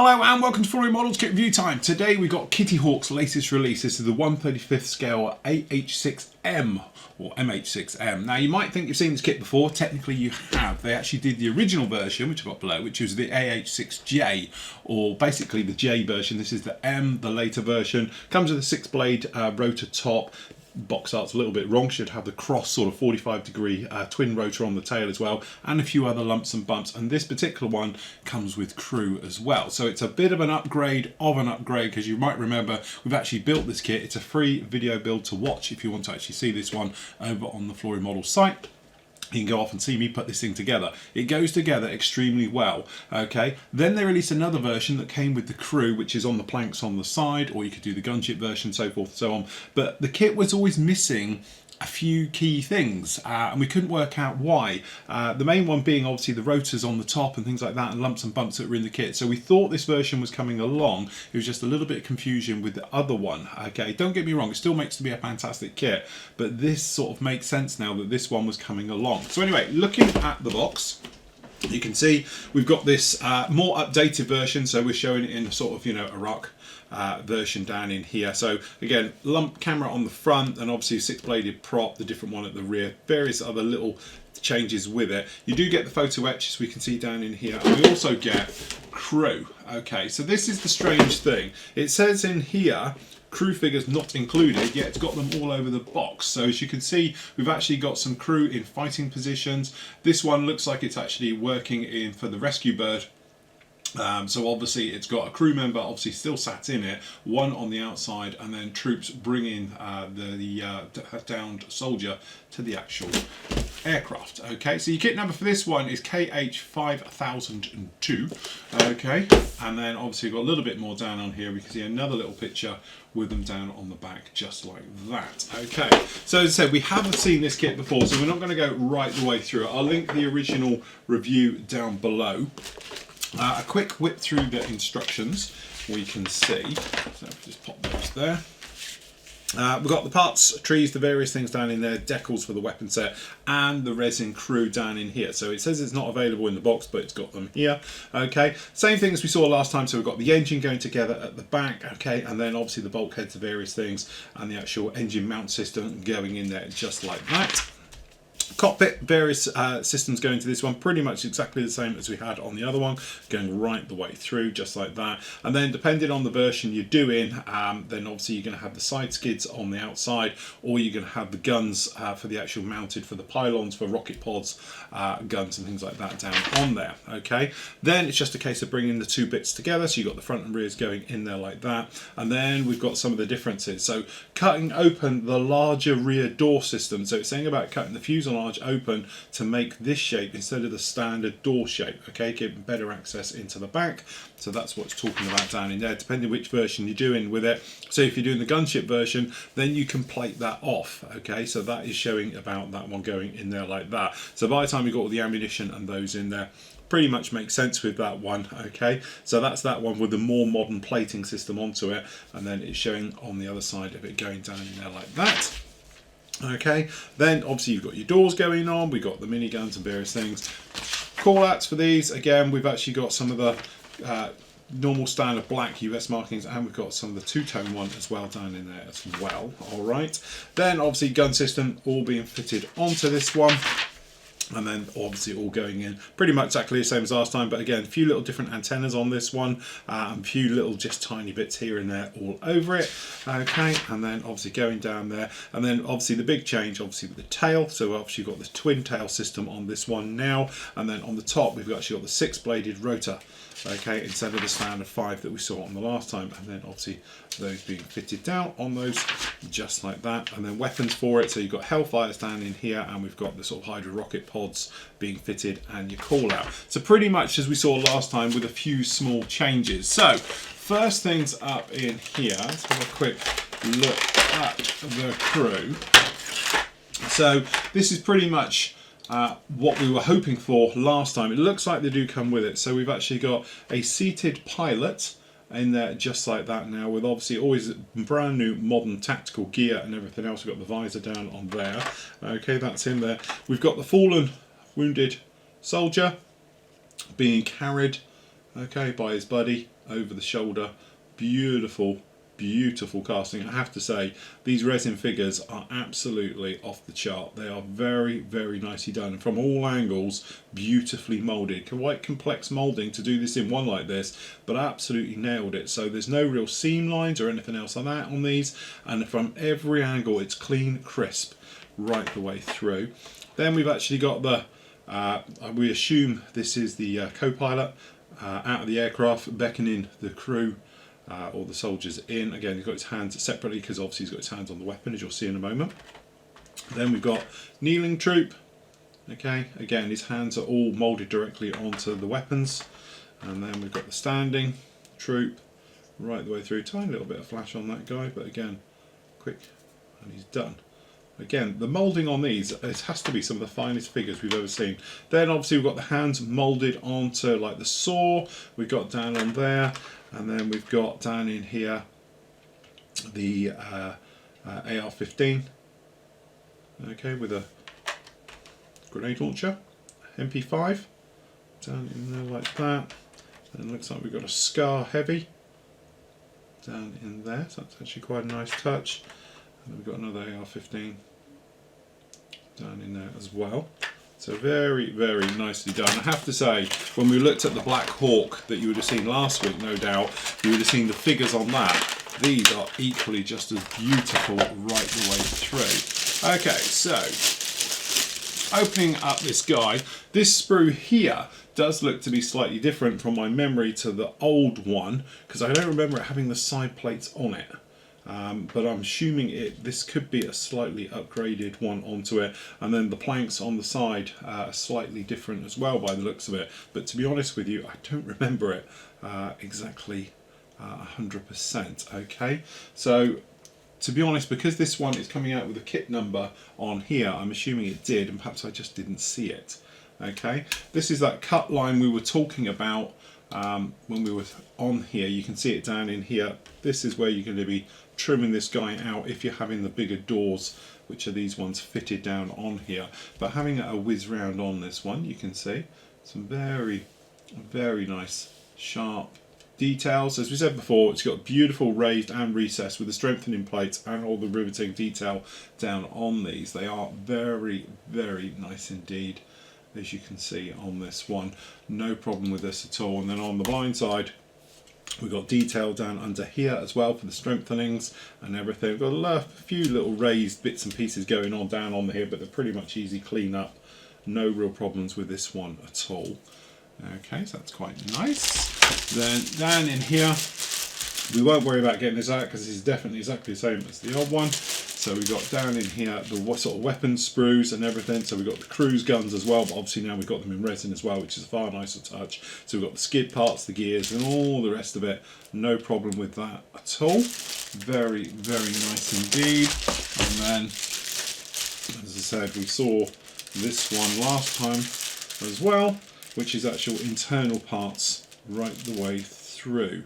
Hello and welcome to Flooring Models Kit Review Time. Today we've got Kitty Hawk's latest release. This is the 1/35th scale AH-6M or MH-6M. Now you might think you've seen this kit before. Technically you have. They actually did the original version, which I've got below, which was the AH-6J, or basically the J version. This is the M, the later version. Comes with a 6-blade rotor top. Box art's a little bit wrong, should have the cross sort of 45-degree twin rotor on the tail as well, and a few other lumps and bumps, and this particular one comes with crew as well. So it's a bit of an upgrade because you might remember we've actually built this kit. It's a free video build to watch if you want to actually see this one over on the Flooring Models site. You can go off and see me put this thing together. It goes together extremely well, okay? Then they released another version that came with the crew, which is on the planks on the side, or you could do the gunship version, so forth and so on. But the kit was always missing a few key things, and we couldn't work out why. The main one being obviously the rotors on the top and things like that, and lumps and bumps that were in the kit. So we thought this version was coming along. It was just a little bit of confusion with the other one. Okay, don't get me wrong, it still makes to be a fantastic kit, but this sort of makes sense now that this one was coming along. So anyway, looking at the box, you can see we've got this more updated version, so we're showing it in a sort of, you know, a rock version down in here. So again, lump camera on the front, and obviously a 6-bladed prop, the different one at the rear, various other little changes with it. You do get the Photo-Etch, as we can see down in here, and we also get crew. Okay, so this is the strange thing. It says in here crew figures not included, yet it's got them all over the box. So as you can see, we've actually got some crew in fighting positions. This one looks like it's actually working in for the rescue bird. So obviously it's got a crew member obviously still sat in it, one on the outside, and then troops bringing the downed soldier to the actual aircraft. Okay, so your kit number for this one is KH5002. Okay, and then obviously you've got a little bit more down on here. We can see another little picture with them down on the back just like that. Okay, so as I said, we haven't seen this kit before, so we're not going to go right the way through it. I'll link the original review down below. A quick whip through the instructions we can see. So just pop those there. We've got the parts, trees, the various things down in there, decals for the weapon set, and the resin crew down in here. So it says it's not available in the box, but it's got them here. Okay, same thing as we saw last time. So we've got the engine going together at the back, okay, and then obviously the bulkheads of various things, and the actual engine mount system going in there just like that. Cockpit, various systems going to this one, pretty much exactly the same as we had on the other one, going right the way through, just like that. And then depending on the version you're doing, then obviously you're going to have the side skids on the outside, or you're going to have the guns for the actual mounted for the pylons, for rocket pods, guns and things like that down on there. Okay, then it's just a case of bringing the two bits together. So you've got the front and rears going in there like that. And then we've got some of the differences. So cutting open the larger rear door system. So it's saying about cutting the fuselage open to make this shape instead of the standard door shape, okay, giving better access into the back. So that's what it's talking about down in there, depending which version you're doing with it. So if you're doing the gunship version, then you can plate that off, okay, so that is showing about that one going in there like that. So by the time you've got all the ammunition and those in there, pretty much makes sense with that one. Okay, so that's that one with the more modern plating system onto it, and then it's showing on the other side of it going down in there like that. Okay, then obviously you've got your doors going on, we've got the miniguns and various things. Call outs for these, again, we've actually got some of the normal standard black US markings, and we've got some of the two-tone one as well down in there as well. All right, then obviously gun system all being fitted onto this one. And then obviously all going in pretty much exactly the same as last time, but again, a few little different antennas on this one, a few little just tiny bits here and there all over it. Okay, and then obviously going down there, and then obviously the big change obviously with the tail. So obviously you've got the twin tail system on this one now, and then on the top we've actually got the 6-bladed rotor, okay, instead of the standard 5 that we saw on the last time, and then obviously those being fitted down on those just like that. And then weapons for it, so you've got Hellfires down in here, and we've got the sort of Hydra rocket pods being fitted, and your call out. So pretty much as we saw last time with a few small changes. So first things up in here, let's have a quick look at the crew. So this is pretty much what we were hoping for last time. It looks like they do come with it. So we've actually got a seated pilot in there just like that now, with obviously always brand new modern tactical gear and everything else. We've got the visor down on there. Okay, that's in there. We've got the fallen wounded soldier being carried okay, by his buddy over the shoulder. Beautiful, beautiful casting. I have to say, these resin figures are absolutely off the chart. They are very, very nicely done. From all angles, beautifully moulded. Quite complex moulding to do this in one like this, but absolutely nailed it. So there's no real seam lines or anything else like that on these. And from every angle, it's clean, crisp, right the way through. Then we've actually got the, we assume this is the co-pilot out of the aircraft, beckoning the crew or the soldiers in. Again, he's got his hands separately because obviously he's got his hands on the weapon, as you'll see in a moment. Then we've got kneeling troop. Okay, again, his hands are all moulded directly onto the weapons. And then we've got the standing troop right the way through. Tiny little bit of flash on that guy, but again, quick, and he's done. Again, the moulding on these, it has to be some of the finest figures we've ever seen. Then obviously we've got the hands moulded onto like the saw. We've got down on there. And then we've got down in here the AR-15, okay, with a grenade launcher, MP5, down in there like that. And it looks like we've got a Scar Heavy down in there, so that's actually quite a nice touch. And then we've got another AR-15 down in there as well. So very, very nicely done. I have to say, when we looked at the Black Hawk that you would have seen last week, no doubt, you would have seen the figures on that. These are equally just as beautiful right the way through. Okay, so opening up this guy, this sprue here does look to be slightly different from my memory to the old one, because I don't remember it having the side plates on it. But I'm assuming this could be a slightly upgraded one onto it, and then the planks on the side are slightly different as well by the looks of it. But to be honest with you, I don't remember it exactly 100%. Okay, so to be honest, because this one is coming out with a kit number on here, I'm assuming it did, and perhaps I just didn't see it. Okay, this is that cut line we were talking about when we were on here. You can see it down in here. This is where you're going to be trimming this guy out if you're having the bigger doors, which are these ones fitted down on here. But having a whiz round on this one, you can see some very, very nice sharp details. As we said before, it's got beautiful raised and recessed with the strengthening plates and all the riveting detail down on these. They are very, very nice indeed, as you can see on this one. No problem with this at all. And then on the blind side, we've got detail down under here as well for the strengthenings and everything. We've got a few little raised bits and pieces going on down on here, but they're pretty much easy clean up. No real problems with this one at all. Okay, so that's quite nice. Then down in here, we won't worry about getting this out because this is definitely exactly the same as the old one. So we've got down in here the sort of weapon sprues and everything. So we've got the cruise guns as well, but obviously now we've got them in resin as well, which is a far nicer touch. So we've got the skid parts, the gears, and all the rest of it. No problem with that at all. Very, very nice indeed. And then, as I said, we saw this one last time as well, which is actual internal parts right the way through.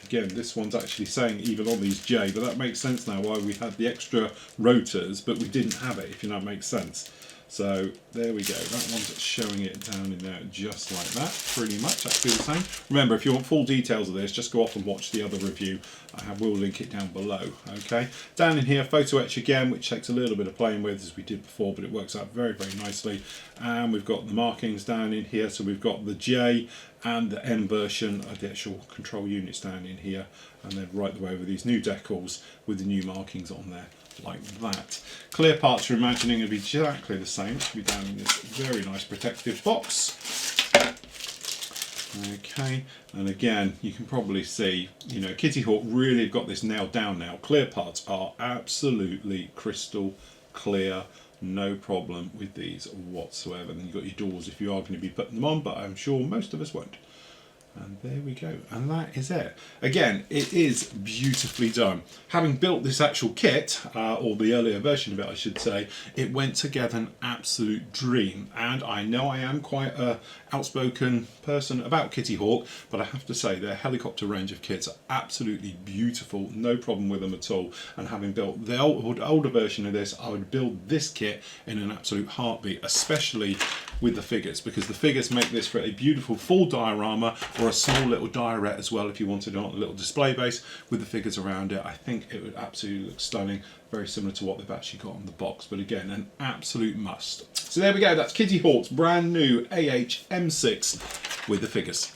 Again, this one's actually saying even on these J, but that makes sense now why we had the extra rotors, but we didn't have it, if you know, that makes sense. So there we go, that one's showing it down in there just like that, pretty much, actually the same. Remember, if you want full details of this, just go off and watch the other review. I will link it down below, okay. Down in here, Photo-Etch again, which takes a little bit of playing with as we did before, but it works out very, very nicely. And we've got the markings down in here, so we've got the J and the M version of the actual control units down in here, and then right the way over these new decals with the new markings on there, like that. Clear parts you're imagining will be exactly the same. It should be down in this very nice protective box. Okay, and again, you can probably see, you know, Kitty Hawk really have got this nailed down now. Clear parts are absolutely crystal clear. No problem with these whatsoever. And then you've got your doors if you are going to be putting them on, but I'm sure most of us won't. And there we go, and that is it. Again, it is beautifully done. Having built this actual kit, or the earlier version of it I should say, it went together an absolute dream. And I know I am quite a outspoken person about Kitty Hawk, but I have to say their helicopter range of kits are absolutely beautiful, no problem with them at all. And having built the older version of this, I would build this kit in an absolute heartbeat, especially with the figures, because the figures make this for a beautiful full diorama, or a small little diorette as well if you wanted it on a little display base with the figures around it. I think it would absolutely look stunning, very similar to what they've actually got on the box, but again, an absolute must. So there we go, that's Kitty Hawk's brand new AH-M6 with the figures.